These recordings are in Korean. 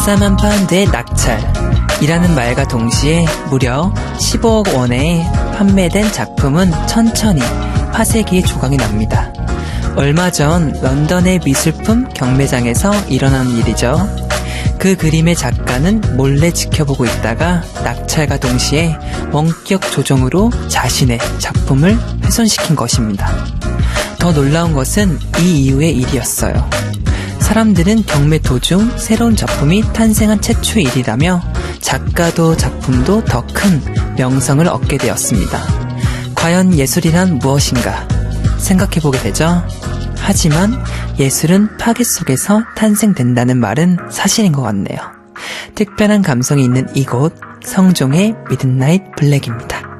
아싸만 파운드의 낙찰이라는 말과 동시에 무려 15억 원에 판매된 작품은 천천히 화세기에 조각이 납니다. 얼마 전 런던의 미술품 경매장에서 일어난 일이죠. 그 그림의 작가는 몰래 지켜보고 있다가 낙찰과 동시에 원격 조종으로 자신의 작품을 훼손시킨 것입니다. 더 놀라운 것은 이 이후의 일이었어요. 사람들은 경매 도중 새로운 작품이 탄생한 최초의 일이라며 작가도 작품도 더 큰 명성을 얻게 되었습니다. 과연 예술이란 무엇인가 생각해보게 되죠. 하지만 예술은 파괴 속에서 탄생된다는 말은 사실인 것 같네요. 특별한 감성이 있는 이곳, 성종의 미드나잇 블랙입니다.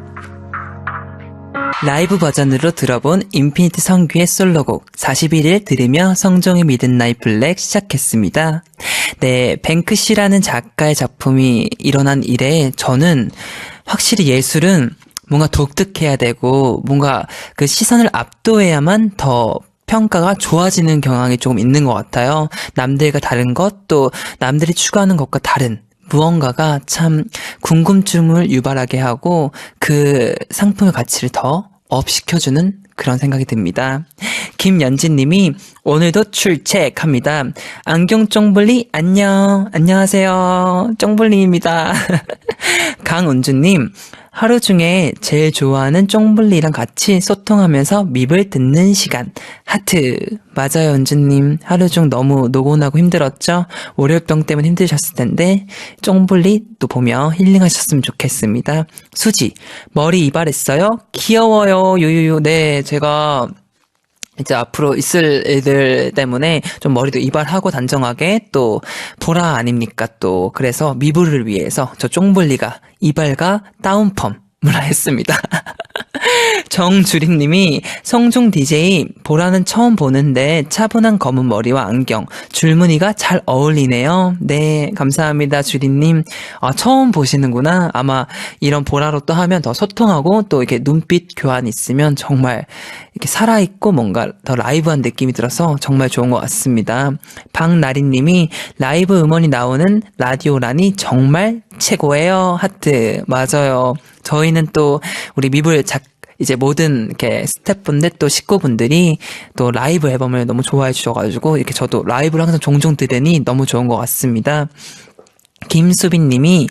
라이브 버전으로 들어본 인피니트 성규의 솔로곡 41일 들으며 성종의 미드나잇 블랙 시작했습니다. 네, 뱅크시라는 작가의 작품이 일어난 이래 저는 확실히 예술은 뭔가 독특해야 되고 뭔가 그 시선을 압도해야만 더 평가가 좋아지는 경향이 조금 있는 것 같아요. 남들과 다른 것, 또 남들이 추구하는 것과 다른 무언가가 참 궁금증을 유발하게 하고 그 상품의 가치를 더 업시켜주는 그런 생각이 듭니다. 김연진님이 오늘도 출첵합니다. 안경 쫑블리 안녕하세요. 쫑블리입니다. 강은주님, 하루 중에 제일 좋아하는 쫑블리랑 같이 소통하면서 밉을 듣는 시간. 하트. 맞아요, 은주님. 하루 중 너무 노곤하고 힘들었죠? 월요병 때문에 힘드셨을 텐데 쫑블리 또 보며 힐링하셨으면 좋겠습니다. 수지, 머리 이발했어요? 귀여워요. 유유유. 네, 제가 이제 앞으로 있을 일들 때문에 좀 머리도 이발하고 단정하게 또 보라 아닙니까 또. 그래서 미부를 위해서 저 쫑블리가 이발과 다운펌을 했습니다. 정주림님이 성종 DJ 보라는 처음 보는데 차분한 검은 머리와 안경, 줄무늬가 잘 어울리네요. 네, 감사합니다, 주림님. 아, 처음 보시는구나. 아마 이런 보라로 또 하면 더 소통하고 또 이렇게 눈빛 교환 있으면 정말 이렇게 살아있고 뭔가 더 라이브한 느낌이 들어서 정말 좋은 것 같습니다. 박나리님이 라이브 음원이 나오는 라디오라니 정말 최고예요. 하트. 맞아요. 저희는 또 우리 미불 이제 모든 이렇게 스태프분들 또 식구분들이 또 라이브 앨범을 너무 좋아해 주셔가지고 이렇게 저도 라이브를 항상 종종 들으니 너무 좋은 것 같습니다. 김수빈님이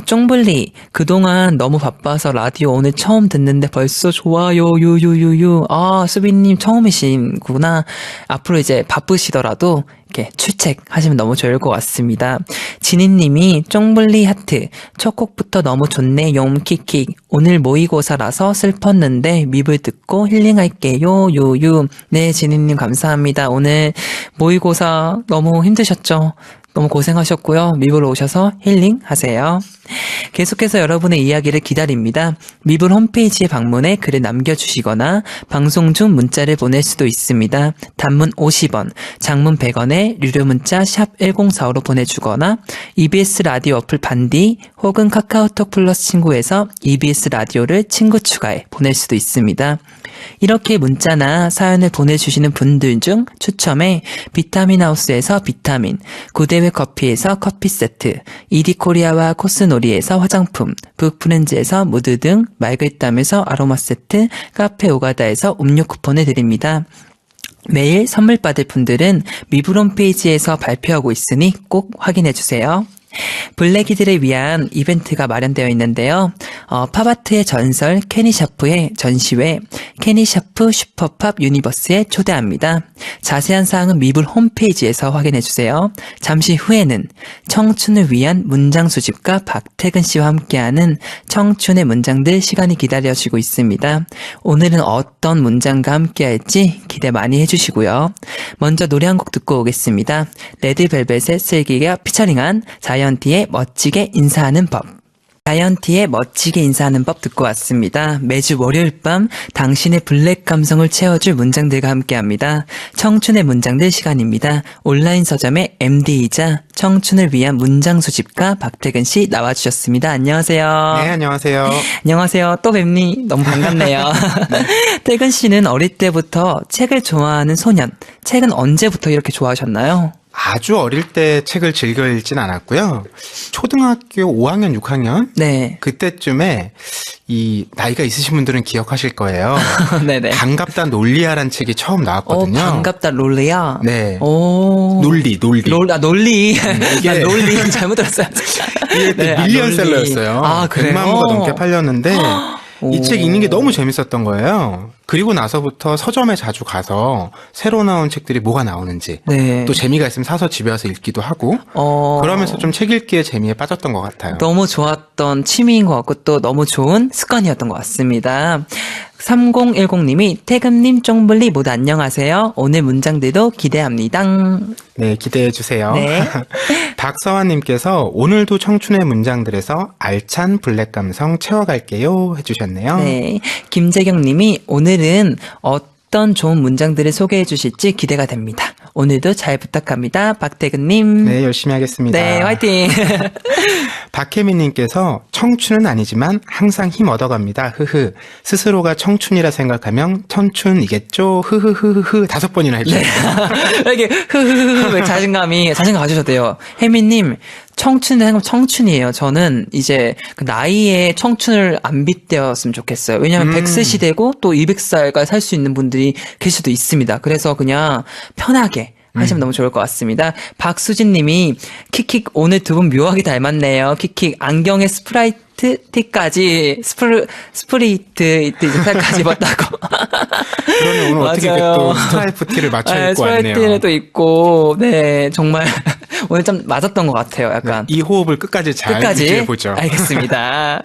쫑블리 그동안 너무 바빠서 라디오 오늘 처음 듣는데 벌써 좋아요 유유유유. 아, 수빈님 처음이시구나. 앞으로 이제 바쁘시더라도 이렇게 출첵하시면 너무 좋을 것 같습니다. 진희님이 쫑블리 하트 첫 곡부터 너무 좋네 용킥킥. 오늘 모의고사라서 슬펐는데 밉을 듣고 힐링할게요 유유. 네, 진희님 감사합니다. 오늘 모의고사 너무 힘드셨죠? 너무 고생하셨고요. 미불로 오셔서 힐링하세요. 계속해서 여러분의 이야기를 기다립니다. 미불 홈페이지에 방문해 글을 남겨주시거나 방송 중 문자를 보낼 수도 있습니다. 단문 50원, 장문 100원에 유료 문자 샵 1045로 보내주거나 EBS 라디오 어플 반디 혹은 카카오톡 플러스 친구에서 EBS 라디오를 친구 추가해 보낼 수도 있습니다. 이렇게 문자나 사연을 보내주시는 분들 중 추첨해 비타민하우스에서 비타민, 구대회 커피에서 커피 세트, 이디코리아와 코스놀이에서 화장품, 북프렌즈에서 무드 등 맑을 땀에서 아로마 세트, 카페 오가다에서 음료 쿠폰을 드립니다. 매일 선물 받을 분들은 미불 홈페이지에서 발표하고 있으니 꼭 확인해주세요. 블랙이들을 위한 이벤트가 마련되어 있는데요. 팝아트의 전설 케니샤프의 전시회 케니샤프 슈퍼팝 유니버스에 초대합니다. 자세한 사항은 미불 홈페이지에서 확인해주세요. 잠시 후에는 청춘을 위한 문장 수집가 박태근 씨와 함께하는 청춘의 문장들 시간이 기다려지고 있습니다. 오늘은 어떤 문장과 함께할지 기대 많이 해주시고요. 먼저 노래 한 곡 듣고 오겠습니다. 레드벨벳의 슬기가 피처링한 자이언티의 멋지게 인사하는 법. 자이언티의 멋지게 인사하는 법 듣고 왔습니다. 매주 월요일 밤 당신의 블랙 감성을 채워줄 문장들과 함께합니다. 청춘의 문장들 시간입니다. 온라인 서점의 MD이자 청춘을 위한 문장 수집가 박태근 씨 나와주셨습니다. 안녕하세요. 네, 안녕하세요. 안녕하세요. 또 뵙니 너무 반갑네요. 네. 태근 씨는 어릴 때부터 책을 좋아하는 소년. 책은 언제부터 이렇게 좋아하셨나요? 아주 어릴 때 책을 즐겨 읽진 않았고요. 초등학교 5학년, 6학년? 네. 그때쯤에 이 나이가 있으신 분들은 기억하실 거예요. 네네. 반갑다 논리야란 책이 처음 나왔거든요. 반갑다 롤리야? 네. 오. 논리. 논리. 이게 난 논리 잘못 들었어요. 이게 네, 밀리언셀러였어요. 아, 그래요? 100만 부가 넘게 팔렸는데 이 오. 책 읽는 게 너무 재밌었던 거예요. 그리고 나서부터 서점에 자주 가서 새로 나온 책들이 뭐가 나오는지 네. 또 재미가 있으면 사서 집에 와서 읽기도 하고 그러면서 좀 책 읽기의 재미에 빠졌던 것 같아요. 너무 좋았던 취미인 것 같고 또 너무 좋은 습관이었던 것 같습니다. 3010님이 태금님, 쫑블리 모두 안녕하세요. 오늘 문장들도 기대합니다. 네, 기대해 주세요. 네. 박서환님께서 오늘도 청춘의 문장들에서 알찬 블랙 감성 채워갈게요 해주셨네요. 네. 김재경님이 오늘은 어떤 좋은 문장들을 소개해 주실지 기대가 됩니다. 오늘도 잘 부탁합니다. 박태근님. 네, 열심히 하겠습니다. 네, 화이팅. 박혜민님께서 청춘은 아니지만 항상 힘 얻어갑니다. 흐흐. 스스로가 청춘이라 생각하면 청춘이겠죠. 흐흐흐흐 5번이나 해주셨어요. 이렇게 흐흐흐흐 자신감 가지셔도 돼요. 혜미님 청춘을 생각하면 청춘이에요. 저는 이제 그 나이에 청춘을 안 빗대었으면 좋겠어요. 왜냐하면 100세 시대고 또 200살까지 살 수 있는 분들이 계실 수도 있습니다. 그래서 그냥 편하게 하시면 너무 좋을 것 같습니다. 박수진 님이 킥킥 오늘 두 분 묘하게 닮았네요. 킥킥 안경에 스프라이트 티까지 스프리트 티까지 입었다고. 그러면 오늘 어떻게 또 스트라이프 티를 맞춰 입고 왔네요. 스프라이트를 또 입고 네 정말 오늘 좀 맞았던 것 같아요. 약간 이 호흡을 끝까지 잘 유지해보죠. 알겠습니다.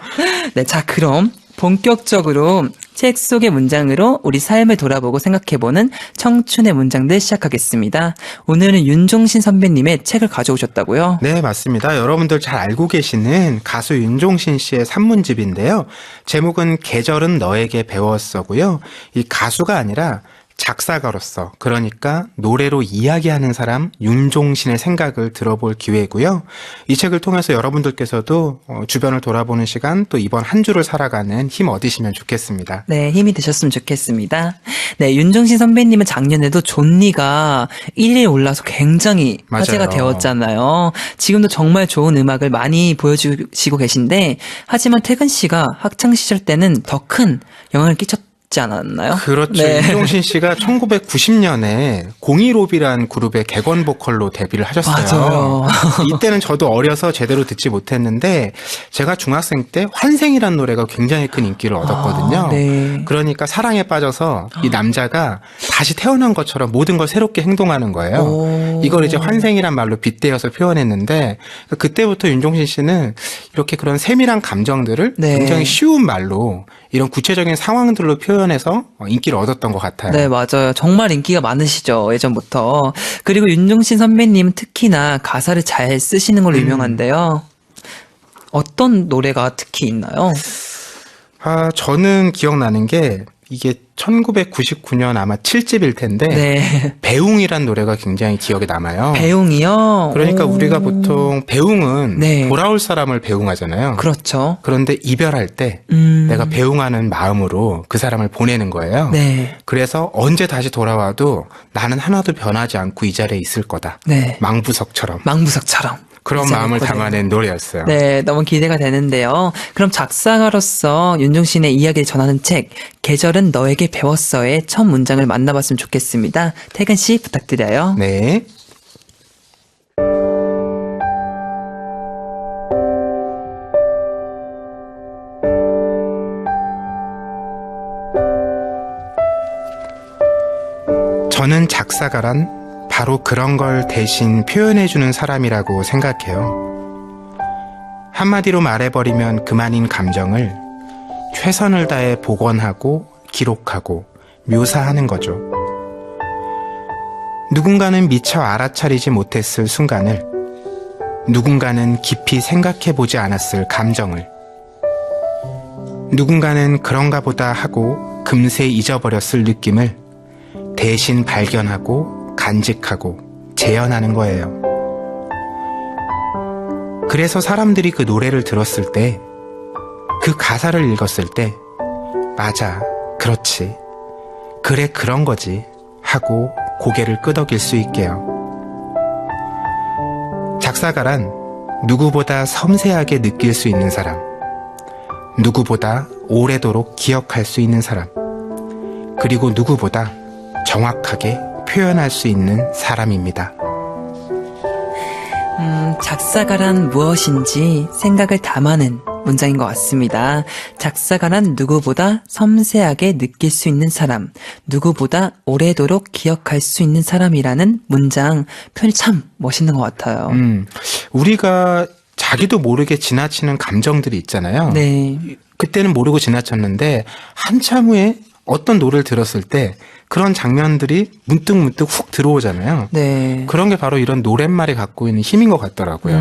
네, 자 그럼 본격적으로 책 속의 문장으로 우리 삶을 돌아보고 생각해보는 청춘의 문장들 시작하겠습니다. 오늘은 윤종신 선배님의 책을 가져오셨다고요? 네, 맞습니다. 여러분들 잘 알고 계시는 가수 윤종신 씨의 산문집인데요. 제목은 계절은 너에게 배웠어고요. 이 가수가 아니라 작사가로서, 그러니까 노래로 이야기하는 사람 윤종신의 생각을 들어볼 기회고요. 이 책을 통해서 여러분들께서도 주변을 돌아보는 시간, 또 이번 한 주를 살아가는 힘 얻으시면 좋겠습니다. 네, 힘이 되셨으면 좋겠습니다. 네, 윤종신 선배님은 작년에도 존니가 1위에 올라서 굉장히 화제가 맞아요. 되었잖아요. 지금도 정말 좋은 음악을 많이 보여주시고 계신데, 하지만 태근 씨가 학창 시절 때는 더 큰 영향을 끼쳤지 않았나요? 그렇죠. 네. 윤종신 씨가 1990년에 015B라는 그룹의 객원 보컬로 데뷔를 하셨어요. 맞아요. 이때는 저도 어려서 제대로 듣지 못했는데 제가 중학생 때 환생이라는 노래가 굉장히 큰 인기를 얻었거든요. 네. 그러니까 사랑에 빠져서 이 남자가 다시 태어난 것처럼 모든 걸 새롭게 행동하는 거예요. 오. 이걸 이제 환생이란 말로 빗대어서 표현했는데 그때부터 윤종신 씨는 이렇게 그런 세밀한 감정들을 네. 굉장히 쉬운 말로 이런 구체적인 상황들로 표현해서 인기를 얻었던 것 같아요. 네, 맞아요. 정말 인기가 많으시죠, 예전부터. 그리고 윤종신 선배님은 특히나 가사를 잘 쓰시는 걸로 유명한데요. 어떤 노래가 특히 있나요? 저는 기억나는 게 이게 1999년 아마 7집일 텐데 네. 배웅이란 노래가 굉장히 기억에 남아요. 배웅이요? 그러니까 오. 우리가 보통 배웅은 네. 돌아올 사람을 배웅하잖아요. 그렇죠. 그런데 이별할 때 내가 배웅하는 마음으로 그 사람을 보내는 거예요. 네. 그래서 언제 다시 돌아와도 나는 하나도 변하지 않고 이 자리에 있을 거다. 네. 망부석처럼. 망부석처럼. 그런 이제 마음을 그거네요. 담아낸 노래였어요. 네, 너무 기대가 되는데요. 그럼 작사가로서 윤종신의 이야기를 전하는 책 계절은 너에게 배웠어의 첫 문장을 만나봤으면 좋겠습니다. 태근 씨 부탁드려요. 네. 저는 작사가란 바로 그런 걸 대신 표현해주는 사람이라고 생각해요. 한마디로 말해버리면 그만인 감정을 최선을 다해 복원하고 기록하고 묘사하는 거죠. 누군가는 미처 알아차리지 못했을 순간을, 누군가는 깊이 생각해보지 않았을 감정을, 누군가는 그런가 보다 하고 금세 잊어버렸을 느낌을 대신 발견하고 간직하고 재현하는 거예요. 그래서 사람들이 그 노래를 들었을 때, 그 가사를 읽었을 때, 맞아, 그렇지, 그래, 그런 거지 하고 고개를 끄덕일 수 있게요. 작사가란 누구보다 섬세하게 느낄 수 있는 사람, 누구보다 오래도록 기억할 수 있는 사람, 그리고 누구보다 정확하게 표현할 수 있는 사람입니다. 작사가란 무엇인지 생각을 담아낸 문장인 것 같습니다. 작사가란 누구보다 섬세하게 느낄 수 있는 사람, 누구보다 오래도록 기억할 수 있는 사람이라는 문장 표현이 참 멋있는 것 같아요. 우리가 자기도 모르게 지나치는 감정들이 있잖아요. 네. 그때는 모르고 지나쳤는데 한참 후에 어떤 노래를 들었을 때 그런 장면들이 문득문득 훅 들어오잖아요. 네. 그런 게 바로 이런 노랫말이 갖고 있는 힘인 것 같더라고요.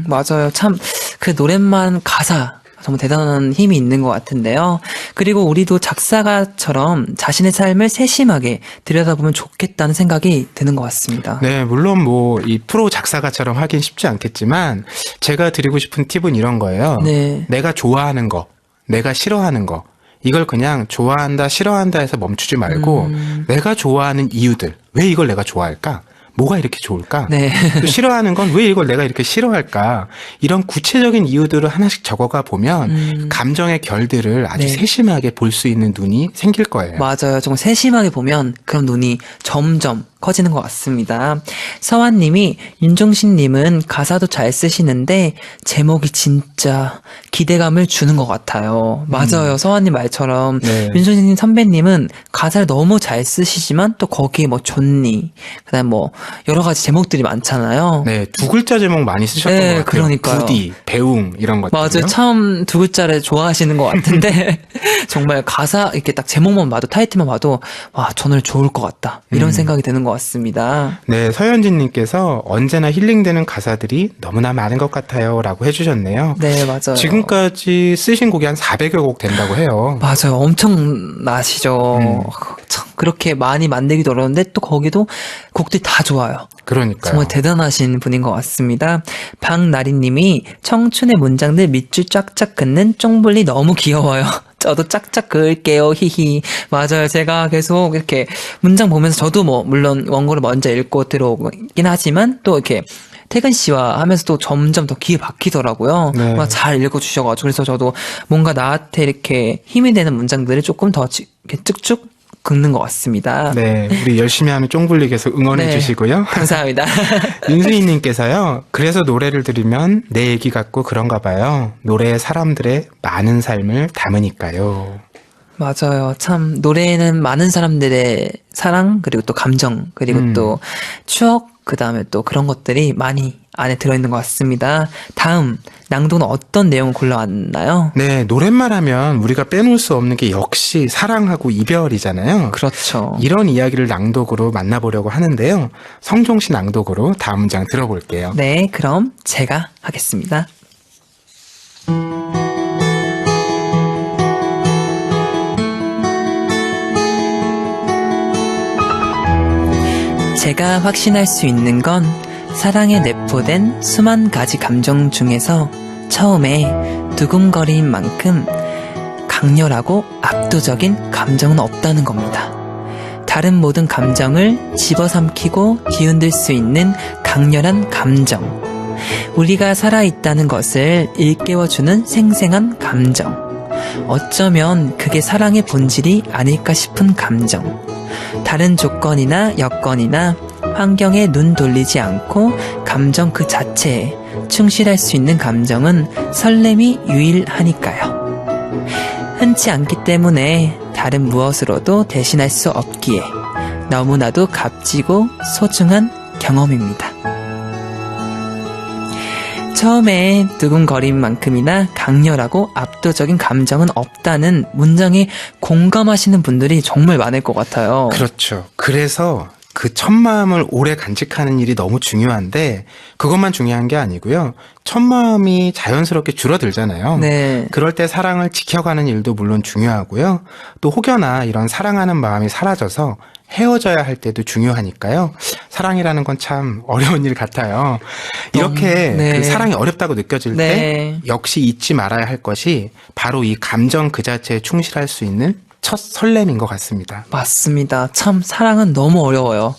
맞아요. 참, 그 노랫말 가사, 정말 대단한 힘이 있는 것 같은데요. 그리고 우리도 작사가처럼 자신의 삶을 세심하게 들여다보면 좋겠다는 생각이 드는 것 같습니다. 네, 물론 뭐 이 프로 작사가처럼 하긴 쉽지 않겠지만 제가 드리고 싶은 팁은 이런 거예요. 네. 내가 좋아하는 거, 내가 싫어하는 거, 이걸 그냥 좋아한다, 싫어한다 해서 멈추지 말고 내가 좋아하는 이유들, 왜 이걸 내가 좋아할까? 뭐가 이렇게 좋을까? 네. 또 싫어하는 건 왜 이걸 내가 이렇게 싫어할까? 이런 구체적인 이유들을 하나씩 적어가 보면 감정의 결들을 아주 네. 세심하게 볼 수 있는 눈이 생길 거예요. 맞아요. 정말 세심하게 보면 그런 눈이 점점 커지는 것 같습니다. 서환님이 윤종신님은 가사도 잘 쓰시는데 제목이 진짜 기대감을 주는 것 같아요. 맞아요. 서환님 말처럼 네. 윤종신 선배님은 가사를 너무 잘 쓰시지만 또 거기에 뭐 존니, 그다음 뭐 여러 가지 제목들이 많잖아요. 네, 두 글자 제목 많이 쓰셨던 네, 것 같아요. 그러니까요. 부디, 배웅 이런 것들. 맞아요. 참 두 글자를 좋아하시는 것 같은데 정말 가사 이렇게 딱 제목만 봐도 타이틀만 봐도 와, 저 노래 좋을 것 같다. 이런 생각이 드는 것 같습니다. 네, 서현진님께서 언제나 힐링되는 가사들이 너무나 많은 것 같아요 라고 해주셨네요. 네, 맞아요. 지금까지 쓰신 곡이 한 400여 곡 된다고 해요. 맞아요. 엄청 나시죠. 참 그렇게 많이 만들기도 어려운데 또 거기도 곡들이 다 좋아요. 그러니까요. 정말 대단하신 분인 것 같습니다. 박나리님이 청춘의 문장들 밑줄 쫙쫙 긋는 쫑블리 너무 귀여워요. 저도 짝짝 그을게요. 히히. 맞아요. 제가 계속 이렇게 문장 보면서 저도 뭐 물론 원고를 먼저 읽고 들어오긴 하지만 또 이렇게 태근 씨와 하면서도 점점 더 귀에 박히더라고요. 네. 잘 읽어주셔가지고 그래서 저도 뭔가 나한테 이렇게 힘이 되는 문장들을 조금 더 이렇게 쭉쭉 긁는 것 같습니다. 네, 우리 열심히 하는 쫑블리 계속 응원해 네. 주시고요. 감사합니다. 윤수희님께서요. 그래서 노래를 들으면 내 얘기 같고 그런가 봐요. 노래에 사람들의 많은 삶을 담으니까요. 맞아요. 참 노래에는 많은 사람들의 사랑 그리고 또 감정 그리고 또 추억 그다음에 또 그런 것들이 많이 안에 들어있는 것 같습니다. 다음 낭독은 어떤 내용을 골라왔나요? 네, 노랫말 하면 우리가 빼놓을 수 없는 게 역시 사랑하고 이별이잖아요. 그렇죠. 이런 이야기를 낭독으로 만나보려고 하는데요. 성종씨 낭독으로 다음 문장 들어볼게요. 네, 그럼 제가 하겠습니다. 제가 확신할 수 있는 건 사랑에 내포된 수만 가지 감정 중에서 처음에 두근거린 만큼 강렬하고 압도적인 감정은 없다는 겁니다. 다른 모든 감정을 집어삼키고 뒤흔들 수 있는 강렬한 감정. 우리가 살아있다는 것을 일깨워주는 생생한 감정. 어쩌면 그게 사랑의 본질이 아닐까 싶은 감정. 다른 조건이나 여건이나 환경에 눈 돌리지 않고 감정 그 자체에 충실할 수 있는 감정은 설렘이 유일하니까요. 흔치 않기 때문에 다른 무엇으로도 대신할 수 없기에 너무나도 값지고 소중한 경험입니다. 처음에 두근거린 만큼이나 강렬하고 압도적인 감정은 없다는 문장에 공감하시는 분들이 정말 많을 것 같아요. 그렇죠. 그래서 그 첫 마음을 오래 간직하는 일이 너무 중요한데 그것만 중요한 게 아니고요. 첫 마음이 자연스럽게 줄어들잖아요. 네. 그럴 때 사랑을 지켜가는 일도 물론 중요하고요. 또 혹여나 이런 사랑하는 마음이 사라져서 헤어져야 할 때도 중요하니까요. 사랑이라는 건 참 어려운 일 같아요. 이렇게 네. 그 사랑이 어렵다고 느껴질 네. 때 역시 잊지 말아야 할 것이 바로 이 감정 그 자체에 충실할 수 있는 첫 설렘인 것 같습니다. 맞습니다. 참 사랑은 너무 어려워요.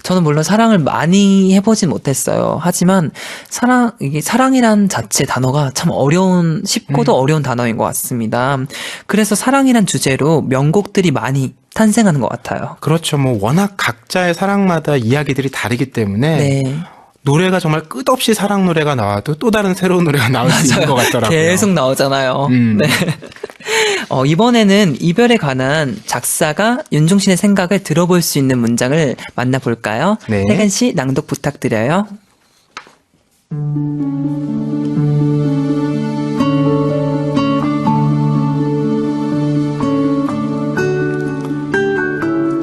저는 물론 사랑을 많이 해보진 못했어요. 하지만 이게 사랑이란 자체 단어가 참 쉽고도 어려운 단어인 것 같습니다. 그래서 사랑이란 주제로 명곡들이 많이 탄생하는 것 같아요. 그렇죠. 뭐 워낙 각자의 사랑마다 이야기들이 다르기 때문에 네. 노래가 정말 끝없이 사랑 노래가 나와도 또 다른 새로운 노래가 나올 수 있는 것 같더라고요. 계속 나오잖아요. 네. 이번에는 이별에 관한 작사가 윤종신의 생각을 들어볼 수 있는 문장을 만나볼까요? 네. 태근 씨 낭독 부탁드려요.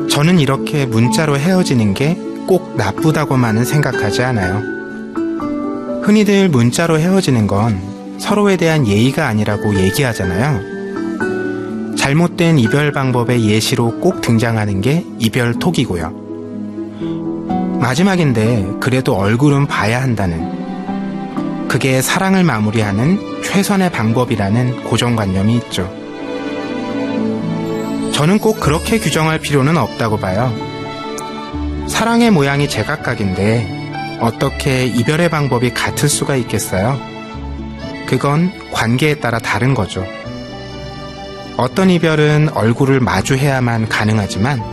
저는 이렇게 문자로 헤어지는 게 꼭 나쁘다고만은 생각하지 않아요. 흔히들 문자로 헤어지는 건 서로에 대한 예의가 아니라고 얘기하잖아요. 잘못된 이별 방법의 예시로 꼭 등장하는 게 이별 톡이고요. 마지막인데 그래도 얼굴은 봐야 한다는, 그게 사랑을 마무리하는 최선의 방법이라는 고정관념이 있죠. 저는 꼭 그렇게 규정할 필요는 없다고 봐요. 사랑의 모양이 제각각인데 어떻게 이별의 방법이 같을 수가 있겠어요? 그건 관계에 따라 다른 거죠. 어떤 이별은 얼굴을 마주해야만 가능하지만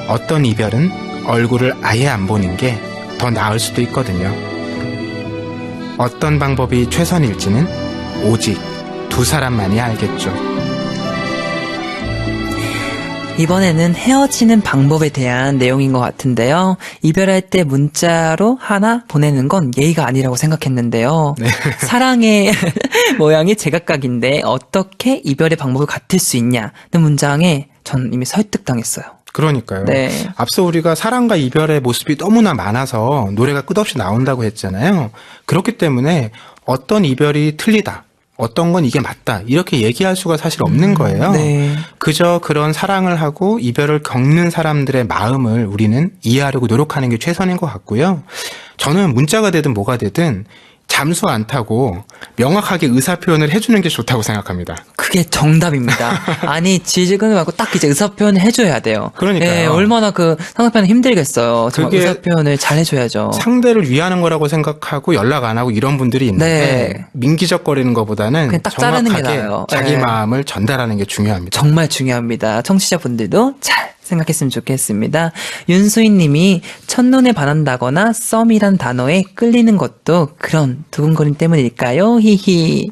어떤 이별은 얼굴을 아예 안 보는 게 더 나을 수도 있거든요. 어떤 방법이 최선일지는 오직 두 사람만이 알겠죠. 이번에는 헤어지는 방법에 대한 내용인 것 같은데요. 이별할 때 문자로 하나 보내는 건 예의가 아니라고 생각했는데요. 네. 사랑의 모양이 제각각인데 어떻게 이별의 방법을 같을 수 있냐는 문장에 전 이미 설득당했어요. 그러니까요. 네. 앞서 우리가 사랑과 이별의 모습이 너무나 많아서 노래가 끝없이 나온다고 했잖아요. 그렇기 때문에 어떤 이별이 틀리다, 어떤 건 이게 맞다, 이렇게 얘기할 수가 사실 없는 거예요. 네. 그저 그런 사랑을 하고 이별을 겪는 사람들의 마음을 우리는 이해하려고 노력하는 게 최선인 것 같고요. 저는 문자가 되든 뭐가 되든 잠수 안 타고 명확하게 의사표현을 해주는 게 좋다고 생각합니다. 그게 정답입니다. 아니, 지지근을 말고 딱 이제 의사표현을 해줘야 돼요. 그러니까요. 네, 얼마나 그 상대편은 힘들겠어요. 정말 그게 의사표현을 잘 해줘야죠. 상대를 위하는 거라고 생각하고 연락 안 하고 이런 분들이 있는데 네. 민기적거리는 것보다는 그냥 딱 자르는 게 정확하게 나아요. 자기 네. 마음을 전달하는 게 중요합니다. 정말 중요합니다. 청취자분들도 잘 생각했으면 좋겠습니다. 윤수인 님이 첫눈에 반한다거나 썸이란 단어에 끌리는 것도 그런 두근거림 때문일까요? 히히.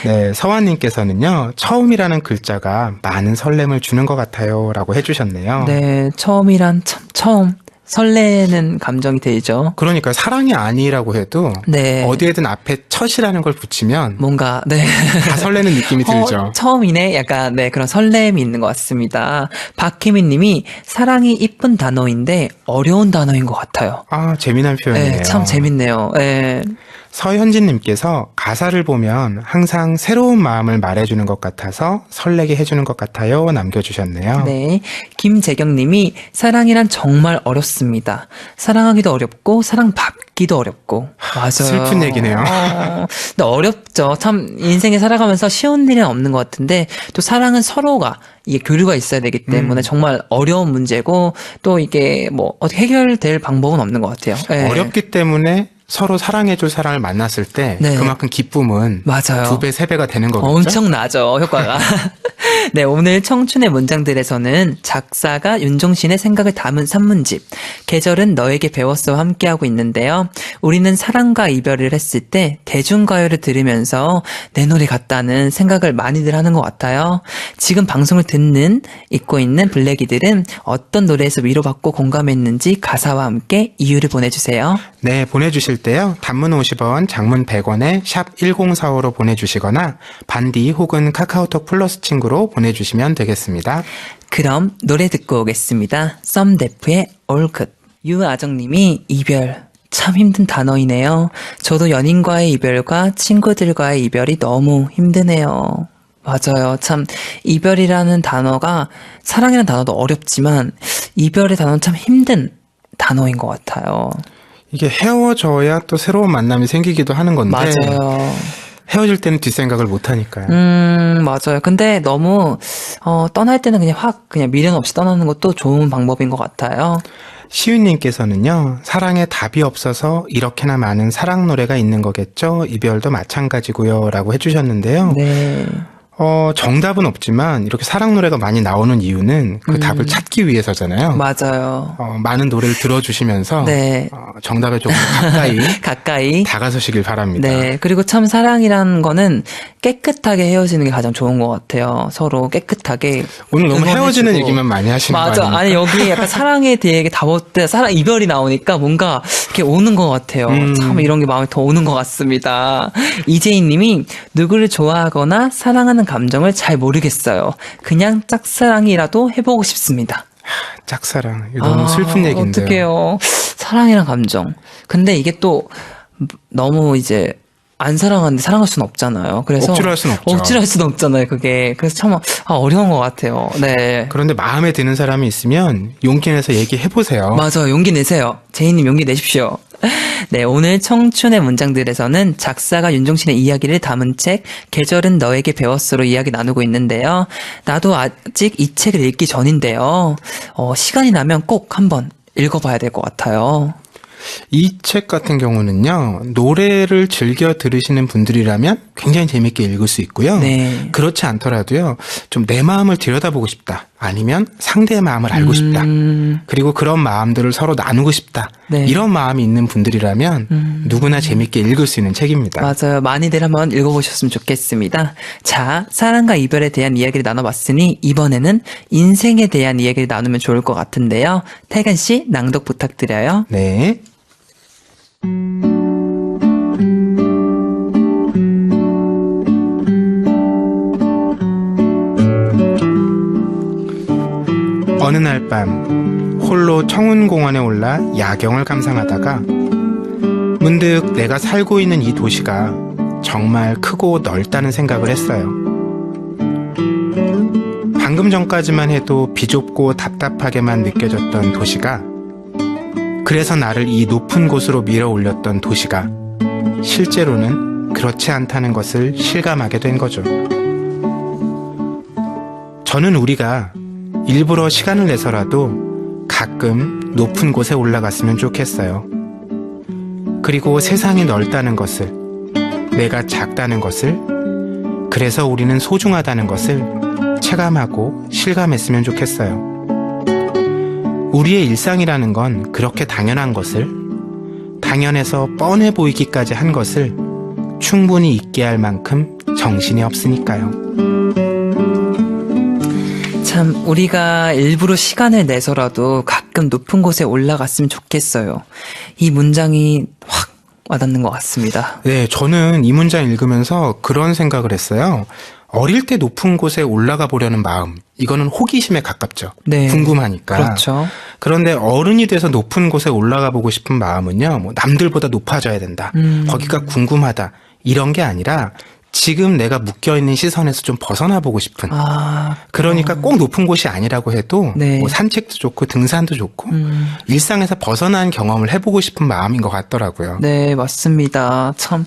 네, 서환님께서는요, 처음이라는 글자가 많은 설렘을 주는 것 같아요 라고 해주셨네요. 네, 처음이란 참 처음. 설레는 감정이 들죠. 그러니까 사랑이 아니라고 해도 네. 어디에든 앞에 첫이라는 걸 붙이면 뭔가, 네. 다 설레는 느낌이 들죠. 처음이네. 약간, 네, 그런 설렘이 있는 것 같습니다. 박혜민 님이 사랑이 이쁜 단어인데 어려운 단어인 것 같아요. 아, 재미난 표현이네요. 네, 참 재밌네요. 네. 서현진님께서 가사를 보면 항상 새로운 마음을 말해주는 것 같아서 설레게 해주는 것 같아요 남겨주셨네요. 네. 김재경 님이 사랑이란 정말 어렵습니다. 사랑하기도 어렵고, 사랑받기도 어렵고. 맞아요. 슬픈 얘기네요. 근데 어렵죠. 참, 인생에 살아가면서 쉬운 일은 없는 것 같은데, 또 사랑은 서로가 이게 교류가 있어야 되기 때문에 정말 어려운 문제고, 또 이게 뭐, 어떻게 해결될 방법은 없는 것 같아요. 네. 어렵기 때문에 서로 사랑해줄 사람을 만났을 때 네. 그만큼 기쁨은 맞아요. 2배, 3배가 되는 거겠죠? 엄청나죠, 효과가. 네, 오늘 청춘의 문장들에서는 작사가 윤종신의 생각을 담은 산문집 계절은 너에게 배웠어와 함께하고 있는데요. 우리는 사랑과 이별을 했을 때 대중가요를 들으면서 내 노래 같다는 생각을 많이들 하는 것 같아요. 지금 방송을 잊고 있는 블랙이들은 어떤 노래에서 위로받고 공감했는지 가사와 함께 이유를 보내주세요. 네, 보내주실 때요. 단문 50원, 장문 100원에 샵 1045로 보내주시거나 반디 혹은 카카오톡 플러스 친구로 보내주시면 되겠습니다. 그럼 노래 듣고 오겠습니다. 썸데프의 All Good. 유아정님이 이별 참 힘든 단어이네요. 저도 연인과의 이별과 친구들과의 이별이 너무 힘드네요. 맞아요. 참 이별이라는 단어가 사랑이라는 단어도 어렵지만 이별의 단어는 참 힘든 단어인 것 같아요. 이게 헤어져야 또 새로운 만남이 생기기도 하는 건데 맞아요. 헤어질 때는 뒷생각을 못 하니까요. 맞아요. 근데 너무 떠날 때는 그냥 확 그냥 미련 없이 떠나는 것도 좋은 방법인 것 같아요. 시윤님께서는요, 사랑에 답이 없어서 이렇게나 많은 사랑 노래가 있는 거겠죠? 이별도 마찬가지고요. 라고 해주셨는데요. 네. 정답은 없지만 이렇게 사랑 노래가 많이 나오는 이유는 그 답을 찾기 위해서잖아요. 맞아요. 많은 노래를 들어주시면서 네. 정답에 조금 가까이 다가서시길 바랍니다. 네. 그리고 참 사랑이라는 거는 깨끗하게 헤어지는 게 가장 좋은 것 같아요. 서로 깨끗하게. 오늘 너무 응원해주고. 헤어지는 얘기만 많이 하시는 거 맞아. 아닙니까? 아니, 여기 약간 사랑에 대해 답을 때 사랑 이별이 나오니까 뭔가 이렇게 오는 것 같아요. 참 이런 게 마음에 더 오는 것 같습니다. 이재인 님이 누구를 좋아하거나 사랑하는 감정을 잘 모르겠어요. 그냥 짝사랑이라도 해보고 싶습니다. 짝사랑. 이거 너무 슬픈 얘기인데요. 어떡해요. 사랑이란 감정. 근데 이게 또 너무 이제 안 사랑하는데 사랑할 수는 없잖아요. 그래서 억지로 할 수는 없죠. 억지로 할 수는 없잖아요. 그게. 그래서 참 어려운 것 같아요. 네. 그런데 마음에 드는 사람이 있으면 용기 내서 얘기해보세요. 맞아요. 용기 내세요. 제이님 용기 내십시오. 네, 오늘 청춘의 문장들에서는 작사가 윤종신의 이야기를 담은 책 계절은 너에게 배웠어로 이야기 나누고 있는데요. 나도 아직 이 책을 읽기 전인데요. 시간이 나면 꼭 한번 읽어봐야 될 것 같아요. 이 책 같은 경우는요, 노래를 즐겨 들으시는 분들이라면 굉장히 재밌게 읽을 수 있고요. 네. 그렇지 않더라도요, 좀 내 마음을 들여다보고 싶다. 아니면 상대의 마음을 알고 싶다. 그리고 그런 마음들을 서로 나누고 싶다. 네. 이런 마음이 있는 분들이라면 누구나 재밌게 읽을 수 있는 책입니다. 맞아요. 많이들 한번 읽어보셨으면 좋겠습니다. 자, 사랑과 이별에 대한 이야기를 나눠봤으니 이번에는 인생에 대한 이야기를 나누면 좋을 것 같은데요. 태근 씨 낭독 부탁드려요. 네. 어느 날 밤 홀로 청운공원에 올라 야경을 감상하다가 문득 내가 살고 있는 이 도시가 정말 크고 넓다는 생각을 했어요. 방금 전까지만 해도 비좁고 답답하게만 느껴졌던 도시가, 그래서 나를 이 높은 곳으로 밀어 올렸던 도시가 실제로는 그렇지 않다는 것을 실감하게 된 거죠. 저는 우리가 일부러 시간을 내서라도 가끔 높은 곳에 올라갔으면 좋겠어요. 그리고 세상이 넓다는 것을, 내가 작다는 것을, 그래서 우리는 소중하다는 것을 체감하고 실감했으면 좋겠어요. 우리의 일상이라는 건 그렇게 당연한 것을, 당연해서 뻔해 보이기까지 한 것을 충분히 잊게 할 만큼 정신이 없으니까요. 참 우리가 일부러 시간을 내서라도 가끔 높은 곳에 올라갔으면 좋겠어요. 이 문장이 확 와닿는 것 같습니다. 네, 저는 이 문장 읽으면서 그런 생각을 했어요. 어릴 때 높은 곳에 올라가 보려는 마음, 이거는 호기심에 가깝죠. 네. 궁금하니까. 그렇죠. 그런데 어른이 돼서 높은 곳에 올라가 보고 싶은 마음은요, 뭐 남들보다 높아져야 된다. 거기가 궁금하다. 이런 게 아니라 지금 내가 묶여있는 시선에서 좀 벗어나 보고 싶은. 그러니까 꼭 높은 곳이 아니라고 해도 네. 뭐 산책도 좋고 등산도 좋고 일상에서 벗어난 경험을 해보고 싶은 마음인 것 같더라고요. 네, 맞습니다. 참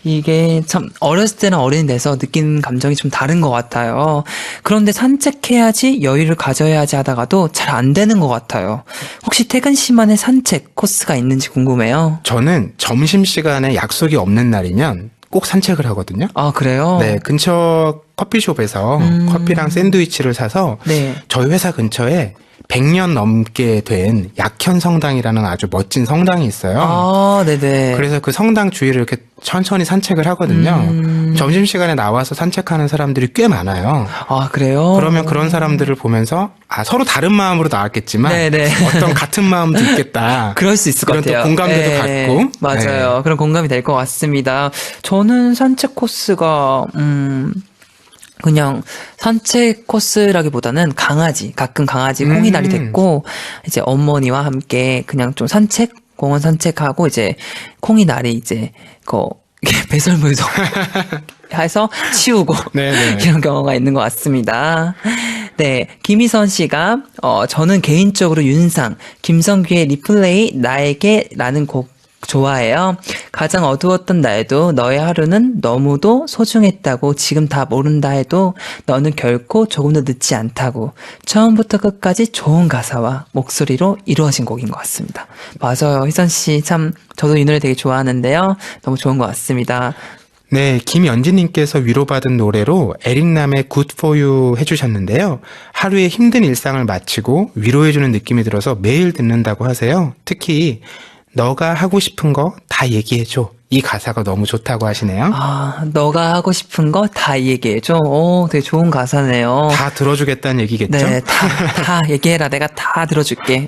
이게 참 어렸을 때는 어른이 돼서 느끼는 감정이 좀 다른 것 같아요. 그런데 산책해야지, 여유를 가져야지 하다가도 잘 안 되는 것 같아요. 혹시 퇴근 시만의 산책 코스가 있는지 궁금해요. 저는 점심시간에 약속이 없는 날이면 꼭 산책을 하거든요. 아, 그래요? 네, 근처 커피숍에서 커피랑 샌드위치를 사서 네. 저희 회사 근처에 100년 넘게 된 약현 성당이라는 아주 멋진 성당이 있어요. 아, 네네. 그래서 그 성당 주위를 이렇게 천천히 산책을 하거든요. 점심시간에 나와서 산책하는 사람들이 꽤 많아요. 아, 그래요? 그러면 그런 사람들을 보면서 서로 다른 마음으로 나왔겠지만 네네. 어떤 같은 마음도 있겠다. 그럴 수 있을 것 그런 또 같아요. 공감대도 네, 갖고. 맞아요. 네. 그런 공감이 될 것 같습니다. 저는 산책 코스가 그냥 산책 코스라기보다는 가끔 강아지 콩이 날이 됐고 이제 어머니와 함께 그냥 좀 공원 산책하고 이제 콩이 날이 이제 배설물도 해서 치우고 네네. 이런 경우가 있는 것 같습니다. 네, 김희선 씨가 저는 개인적으로 윤상, 김성규의 리플레이 나에게라는 곡 좋아해요. 가장 어두웠던 날도 너의 하루는 너무도 소중했다고 지금 다 모른다 해도 너는 결코 조금도 늦지 않다고 처음부터 끝까지 좋은 가사와 목소리로 이루어진 곡인 것 같습니다. 맞아요. 희선 씨 참 저도 이 노래 되게 좋아하는데요. 너무 좋은 것 같습니다. 네, 김연지님께서 위로받은 노래로 에릭남의 Good For You 해주셨는데요. 하루의 힘든 일상을 마치고 위로해주는 느낌이 들어서 매일 듣는다고 하세요. 특히 너가 하고 싶은 거 다 얘기해줘. 이 가사가 너무 좋다고 하시네요. 아, 너가 하고 싶은 거 다 얘기해줘. 오, 되게 좋은 가사네요. 다 들어주겠다는 얘기겠죠? 네, 다 얘기해라. 내가 다 들어줄게.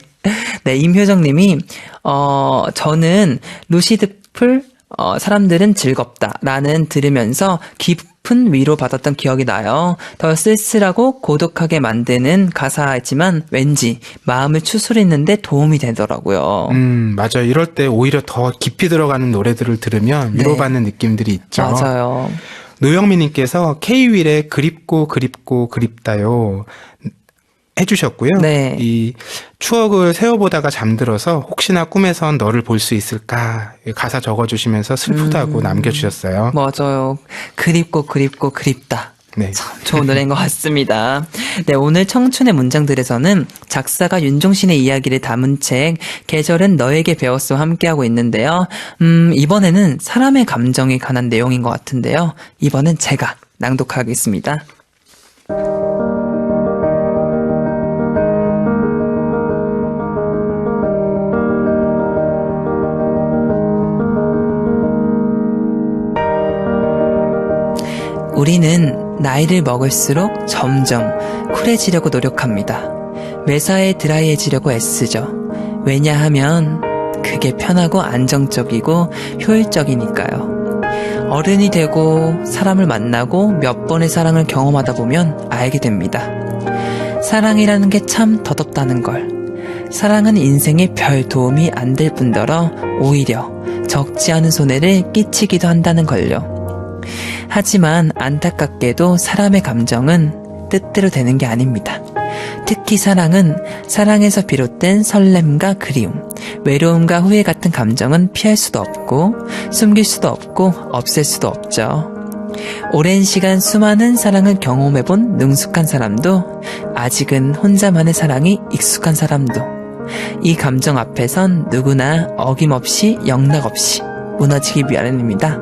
네, 임효정 님이, 저는 루시드 풀, 사람들은 즐겁다. 라는 들으면서 깊은 위로 받았던 기억이 나요. 더 쓸쓸하고 고독하게 만드는 가사이지만 왠지 마음을 추스리는데 도움이 되더라고요. 맞아요. 이럴 때 오히려 더 깊이 들어가는 노래들을 들으면 위로받는 느낌들이 있죠. 맞아요. 노영미님께서 K-윌의 그립고 그립고 그립다요 해주셨고요. 네. 이 추억을 세워보다가 잠들어서 혹시나 꿈에선 너를 볼 수 있을까 가사 적어주시면서 슬프다고 남겨주셨어요. 맞아요. 그립고 그립고 그립다. 네. 참 좋은 노래인 것 같습니다. 네, 오늘 청춘의 문장들에서는 작사가 윤종신의 이야기를 담은 책 계절은 너에게 배웠어 함께하고 있는데요. 이번에는 사람의 감정에 관한 내용인 것 같은데요. 이번엔 제가 낭독하겠습니다. 우리는 나이를 먹을수록 점점 쿨해지려고 노력합니다. 매사에 드라이해지려고 애쓰죠. 왜냐하면 그게 편하고 안정적이고 효율적이니까요. 어른이 되고 사람을 만나고 몇 번의 사랑을 경험하다 보면 알게 됩니다. 사랑이라는 게 참 덧없다는 걸. 사랑은 인생에 별 도움이 안 될 뿐더러 오히려 적지 않은 손해를 끼치기도 한다는 걸요. 하지만 안타깝게도 사람의 감정은 뜻대로 되는 게 아닙니다. 특히 사랑은 사랑에서 비롯된 설렘과 그리움, 외로움과 후회 같은 감정은 피할 수도 없고 숨길 수도 없고 없앨 수도 없죠. 오랜 시간 수많은 사랑을 경험해본 능숙한 사람도 아직은 혼자만의 사랑이 익숙한 사람도 이 감정 앞에선 누구나 어김없이 영락없이 무너지기 마련입니다.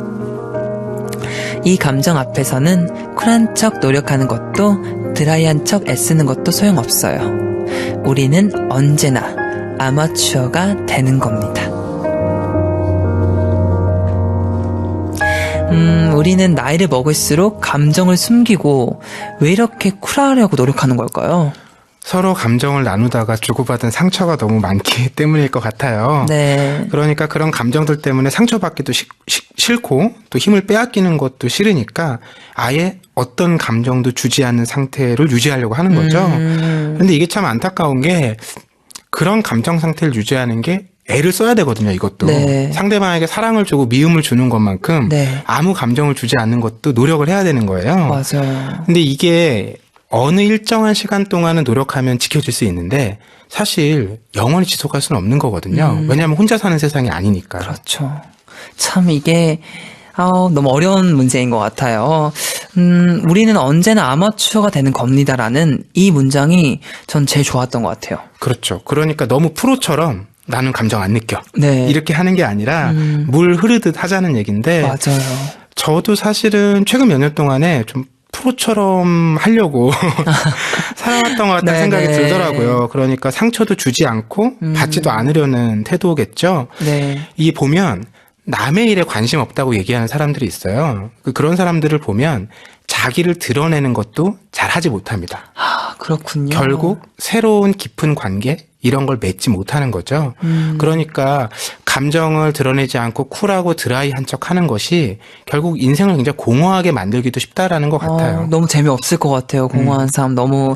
이 감정 앞에서는 쿨한 척 노력하는 것도 드라이한 척 애쓰는 것도 소용없어요. 우리는 언제나 아마추어가 되는 겁니다. 우리는 나이를 먹을수록 감정을 숨기고 왜 이렇게 쿨하려고 노력하는 걸까요? 서로 감정을 나누다가 주고받은 상처가 너무 많기 때문일 것 같아요. 네. 그러니까 그런 감정들 때문에 상처받기도 싫고 또 힘을 빼앗기는 것도 싫으니까 아예 어떤 감정도 주지 않는 상태를 유지하려고 하는 거죠. 근데 이게 참 안타까운 게 그런 감정 상태를 유지하는 게 애를 써야 되거든요, 이것도. 네. 상대방에게 사랑을 주고 미움을 주는 것만큼 네. 아무 감정을 주지 않는 것도 노력을 해야 되는 거예요. 맞아요. 근데 이게 어느 일정한 시간 동안은 노력하면 지켜질 수 있는데 사실 영원히 지속할 수는 없는 거거든요. 왜냐하면 혼자 사는 세상이 아니니까. 그렇죠. 참 이게 너무 어려운 문제인 것 같아요. 우리는 언제나 아마추어가 되는 겁니다라는 이 문장이 전 제일 좋았던 것 같아요. 그렇죠. 그러니까 너무 프로처럼 나는 감정 안 느껴. 네. 이렇게 하는 게 아니라 물 흐르듯 하자는 얘기인데 맞아요. 저도 사실은 최근 몇 년 동안에 좀 프로처럼 하려고 살아왔던 것 같다는 생각이 들더라고요. 그러니까 상처도 주지 않고 받지도 않으려는 태도겠죠. 네. 이게 보면 남의 일에 관심 없다고 얘기하는 사람들이 있어요. 그런 사람들을 보면 자기를 드러내는 것도 잘하지 못합니다. 아, 그렇군요. 결국 새로운 깊은 관계 이런 걸 맺지 못하는 거죠. 그러니까 감정을 드러내지 않고 쿨하고 드라이한 척 하는 것이 결국 인생을 굉장히 공허하게 만들기도 쉽다라는 것 같아요. 너무 재미없을 것 같아요. 공허한 삶 너무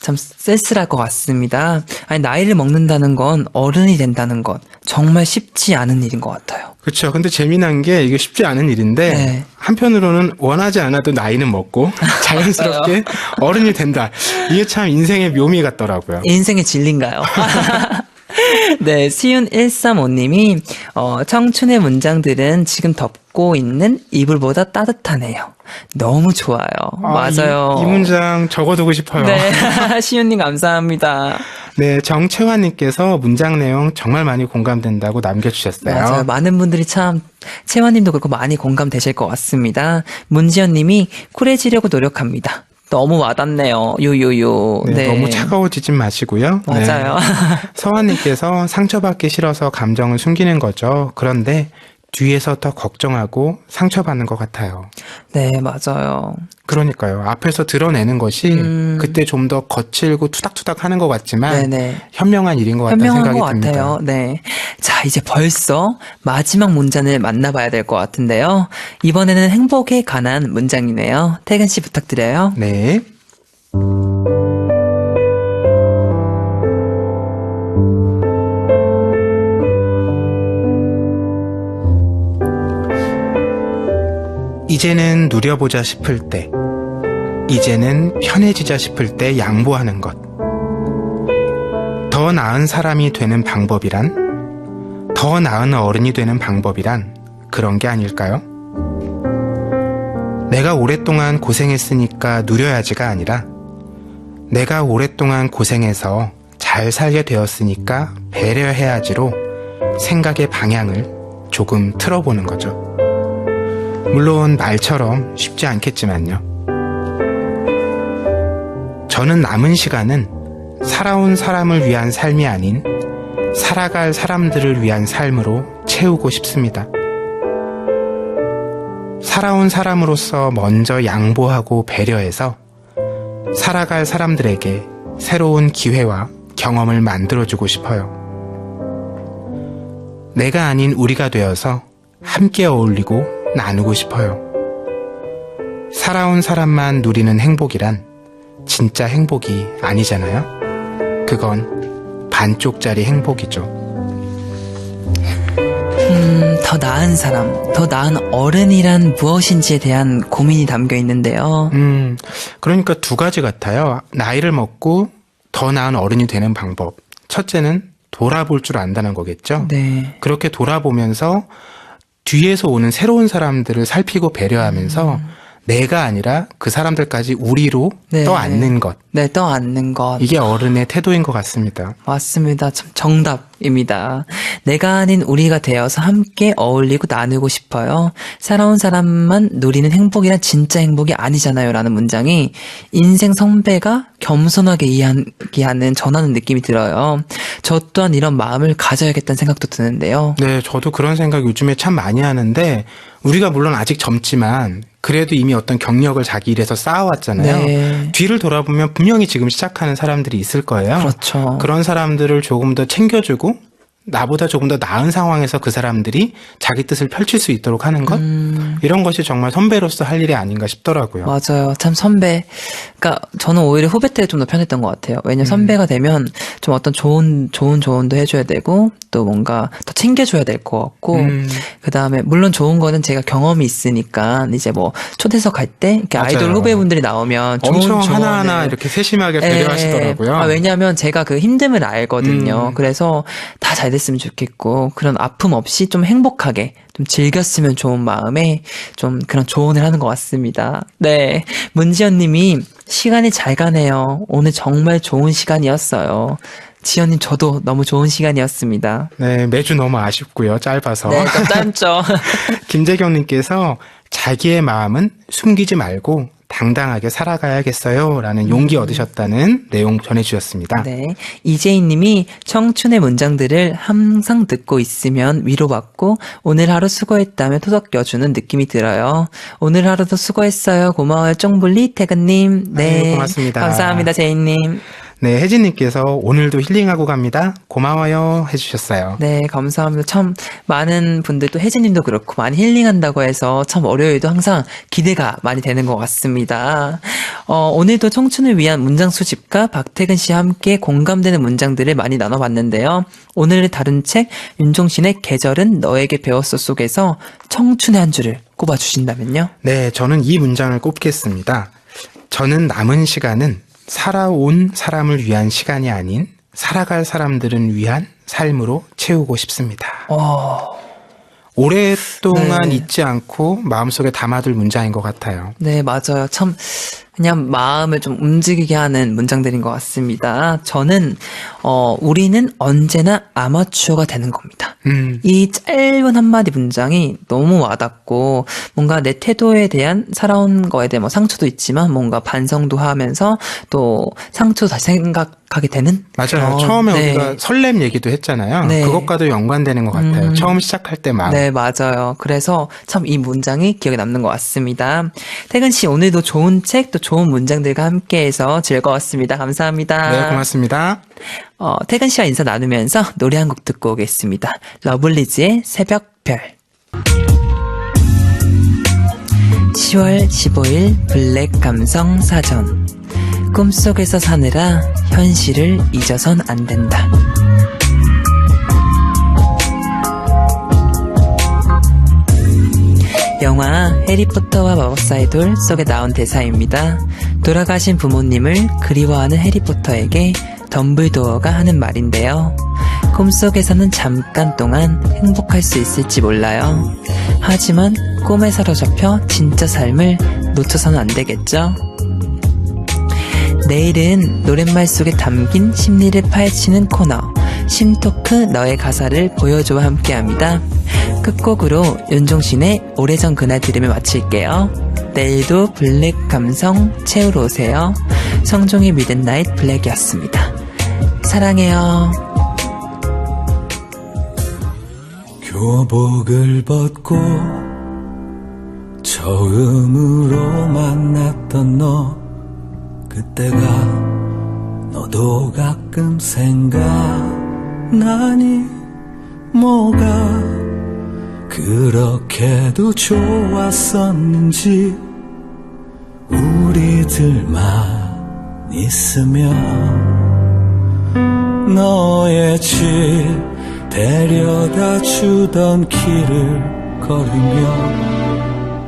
참 쓸쓸할 것 같습니다. 아니 나이를 먹는다는 건 어른이 된다는 것 정말 쉽지 않은 일인 것 같아요. 그렇죠. 근데 재미난 게 이게 쉽지 않은 일인데 네. 한편으로는 원하지 않아도 나이는 먹고 자연스럽게 어른이 된다. 이게 참 인생의 묘미 같더라고요. 인생의 진리인가요? 네, 시윤135님이, 청춘의 문장들은 지금 덮고 있는 이불보다 따뜻하네요. 너무 좋아요. 맞아요. 이 문장 적어두고 싶어요. 네, 시윤님 감사합니다. 네, 정채환님께서 문장 내용 정말 많이 공감된다고 남겨주셨어요. 맞아요. 많은 분들이 참, 채화님도 그렇고 많이 공감되실 것 같습니다. 문지연님이 쿨해지려고 노력합니다. 너무 와닿네요. 유유유. 네, 너무 차가워지진 마시고요. 맞아요. 네. 서환님께서 상처받기 싫어서 감정을 숨기는 거죠. 그런데 뒤에서 더 걱정하고 상처받는 것 같아요. 네, 맞아요. 그러니까요. 앞에서 드러내는 것이 그때 좀 더 거칠고 투닥투닥 하는 것 같지만 네네. 현명한 일인 것 같다는 현명한 생각이 것 듭니다. 같아요. 네. 자, 이제 벌써 마지막 문장을 만나봐야 될 것 같은데요. 이번에는 행복에 관한 문장이네요. 태근 씨 부탁드려요. 네. 이제는 누려보자 싶을 때, 이제는 편해지자 싶을 때 양보하는 것. 더 나은 사람이 되는 방법이란, 더 나은 어른이 되는 방법이란 그런 게 아닐까요? 내가 오랫동안 고생했으니까 누려야지가 아니라, 내가 오랫동안 고생해서 잘 살게 되었으니까 배려해야지로 생각의 방향을 조금 틀어보는 거죠. 물론 말처럼 쉽지 않겠지만요. 저는 남은 시간은 살아온 사람을 위한 삶이 아닌 살아갈 사람들을 위한 삶으로 채우고 싶습니다. 살아온 사람으로서 먼저 양보하고 배려해서 살아갈 사람들에게 새로운 기회와 경험을 만들어주고 싶어요. 내가 아닌 우리가 되어서 함께 어울리고 나누고 싶어요. 살아온 사람만 누리는 행복이란 진짜 행복이 아니잖아요. 그건 반쪽짜리 행복이죠. 더 나은 사람, 더 나은 어른이란 무엇인지에 대한 고민이 담겨 있는데요. 그러니까 두 가지 같아요. 나이를 먹고 더 나은 어른이 되는 방법. 첫째는 돌아볼 줄 안다는 거겠죠. 네. 그렇게 돌아보면서 뒤에서 오는 새로운 사람들을 살피고 배려하면서 내가 아니라 그 사람들까지 우리로 네. 떠안는 것. 네, 떠안는 것. 이게 어른의 태도인 것 같습니다. 맞습니다. 참 정답입니다. 내가 아닌 우리가 되어서 함께 어울리고 나누고 싶어요. 살아온 사람만 누리는 행복이란 진짜 행복이 아니잖아요. 라는 문장이 인생 선배가 겸손하게 이야기하는 전하는 느낌이 들어요. 저 또한 이런 마음을 가져야겠다는 생각도 드는데요. 네, 저도 그런 생각 요즘에 참 많이 하는데 우리가 물론 아직 젊지만 그래도 이미 어떤 경력을 자기 일에서 쌓아왔잖아요. 네. 뒤를 돌아보면 분명히 지금 시작하는 사람들이 있을 거예요. 그렇죠. 그런 사람들을 조금 더 챙겨주고 나보다 조금 더 나은 상황에서 그 사람들이 자기 뜻을 펼칠 수 있도록 하는 것? 이런 것이 정말 선배로서 할 일이 아닌가 싶더라고요. 맞아요. 참 선배. 그러니까 저는 오히려 후배 때 좀 더 편했던 것 같아요. 왜냐면 선배가 되면 좀 어떤 좋은 조언도 해줘야 되고 또 뭔가 더 챙겨줘야 될 것 같고 그 다음에 물론 좋은 거는 제가 경험이 있으니까 이제 뭐 초대석 할 때 이렇게 맞아요. 아이돌 후배분들이 나오면 좋은 엄청 조언을 하나하나 이렇게 세심하게 배려하시더라고요. 왜냐하면 제가 그 힘듦을 알거든요. 그래서 다 잘 됐으면 좋겠고 그런 아픔 없이 좀 행복하게 좀 즐겼으면 좋은 마음에 좀 그런 조언을 하는 것 같습니다. 네, 문지연님이 시간이 잘 가네요. 오늘 정말 좋은 시간이었어요. 지연님 저도 너무 좋은 시간이었습니다. 네, 매주 너무 아쉽고요. 짧아서. 네, 좀 짧죠. 김재경님께서 자기의 마음은 숨기지 말고 당당하게 살아가야겠어요. 라는 용기 얻으셨다는 내용 전해주셨습니다. 네. 이재희님이 청춘의 문장들을 항상 듣고 있으면 위로받고 오늘 하루 수고했다며 토닥여주는 느낌이 들어요. 오늘 하루도 수고했어요. 고마워요. 쫑블리 태근님. 네. 아유, 고맙습니다. 감사합니다. 제이님. 네, 혜진님께서 오늘도 힐링하고 갑니다. 고마워요. 해주셨어요. 네, 감사합니다. 참 많은 분들도 혜진님도 그렇고 많이 힐링한다고 해서 참 월요일도 항상 기대가 많이 되는 것 같습니다. 오늘도 청춘을 위한 문장 수집가 박태근 씨와 함께 공감되는 문장들을 많이 나눠봤는데요. 오늘 다룬 책 윤종신의 계절은 너에게 배웠어 속에서 청춘의 한 줄을 꼽아주신다면요? 네, 저는 이 문장을 꼽겠습니다. 저는 남은 시간은 살아온 사람을 위한 시간이 아닌 살아갈 사람들을 위한 삶으로 채우고 싶습니다. 어, 오랫동안 네. 잊지 않고 마음속에 담아둘 문장인 것 같아요. 네, 맞아요. 참, 그냥 마음을 좀 움직이게 하는 문장들인 것 같습니다. 저는, 우리는 언제나 아마추어가 되는 겁니다. 이 짧은 한마디 문장이 너무 와닿고, 뭔가 내 태도에 대한 살아온 거에 대한 뭐 상처도 있지만, 뭔가 반성도 하면서, 또 상처도 다시 생각하게 되는? 맞아요. 그런, 처음에 네. 우리가 설렘 얘기도 했잖아요. 네. 그것과도 연관되는 것 같아요. 처음 시작할 때 마음. 네, 맞아요. 그래서 참 이 문장이 기억에 남는 것 같습니다. 태근 씨, 오늘도 좋은 책, 또 좋은 문장들과 함께해서 즐거웠습니다. 감사합니다. 네, 고맙습니다. 태근 씨와 인사 나누면서 노래 한 곡 듣고 오겠습니다. 러블리즈의 새벽별. 10월 15일 블랙 감성 사전. 꿈속에서 사느라 현실을 잊어선 안 된다. 영화 해리포터와 마법사의 돌 속에 나온 대사입니다. 돌아가신 부모님을 그리워하는 해리포터에게 덤블도어가 하는 말인데요. 꿈속에서는 잠깐 동안 행복할 수 있을지 몰라요. 하지만 꿈에 사로잡혀 진짜 삶을 놓쳐서는 안 되겠죠? 내일은 노랫말 속에 담긴 심리를 파헤치는 코너 심토크 너의 가사를 보여줘와 함께합니다. 끝곡으로 윤종신의 오래전 그날 들으며 마칠게요. 내일도 블랙 감성 채우러 오세요. 성종의 미드나잇 블랙이었습니다. 사랑해요. 교복을 벗고 처음으로 만났던 너, 그때가 너도 가끔 생각나니? 뭐가 그렇게도 좋았었는지. 우리들만 있으면 너의 집 데려다 주던 길을 걸으며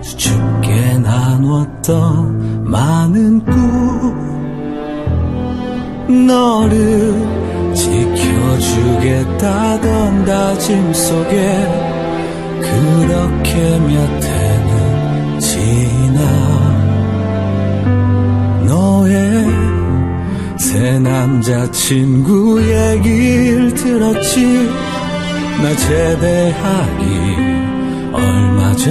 수줍게 나눴던 많은 꿈, 너를 지켜주겠다던 다짐 속에 그렇게 몇 해는 지나. 너의 새 남자친구 얘기를 들었지. 나 제대하기 얼마 전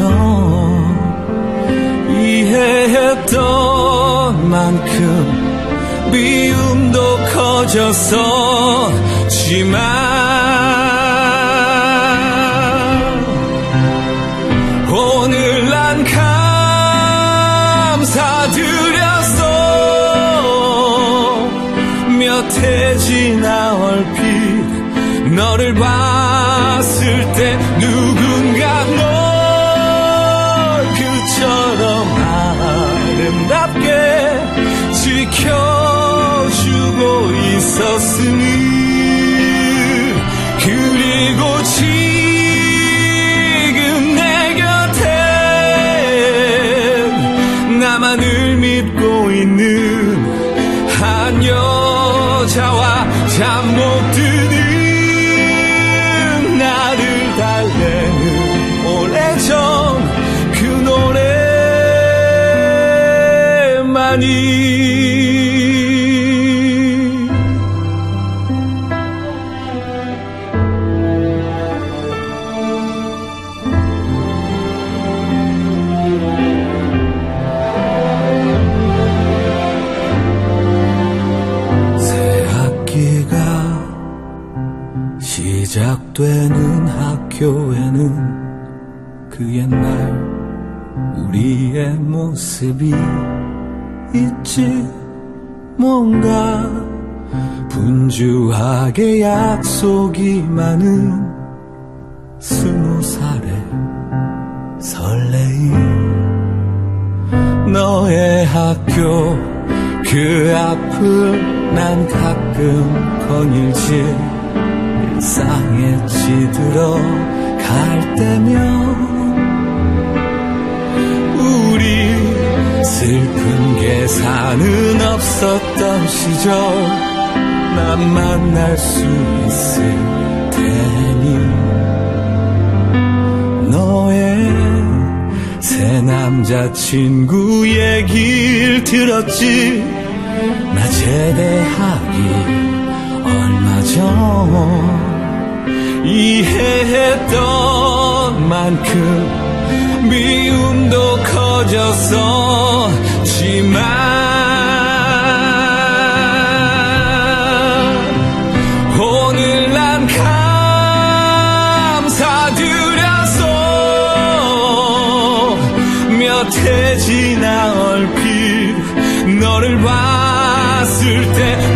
이해했던 만큼 미움도 커졌었지만 오늘 난 감사드렸어. 몇 해 지나 얼핏 너를 봤을 때 누군가 널 그처럼 아름답게 지켜주고 있었으니. 그리고 지금 내 곁엔 나만을 믿고 있는 한 여자와 잠 못 드는 나를 달래는 오래전 그 노래만이. 새 학기가 시작되는 학교에는 그 옛날 우리의 모습이 있지. 뭔가 분주하게 약속이 많은 20살의 설레임. 너의 학교 그 앞을 난 가끔 거닐지. 일상에 지들어 갈 때면 우리 슬픈 계산은 없었던 시절 난 만날 수 있을 테니 너의 새 남자친구 얘길 들었지. 나 제대하기 얼마 전 이해했던 만큼 미움도 커졌었지만 오늘 난 감사드려서 몇 해 지나 얼핏 너를 봤을 때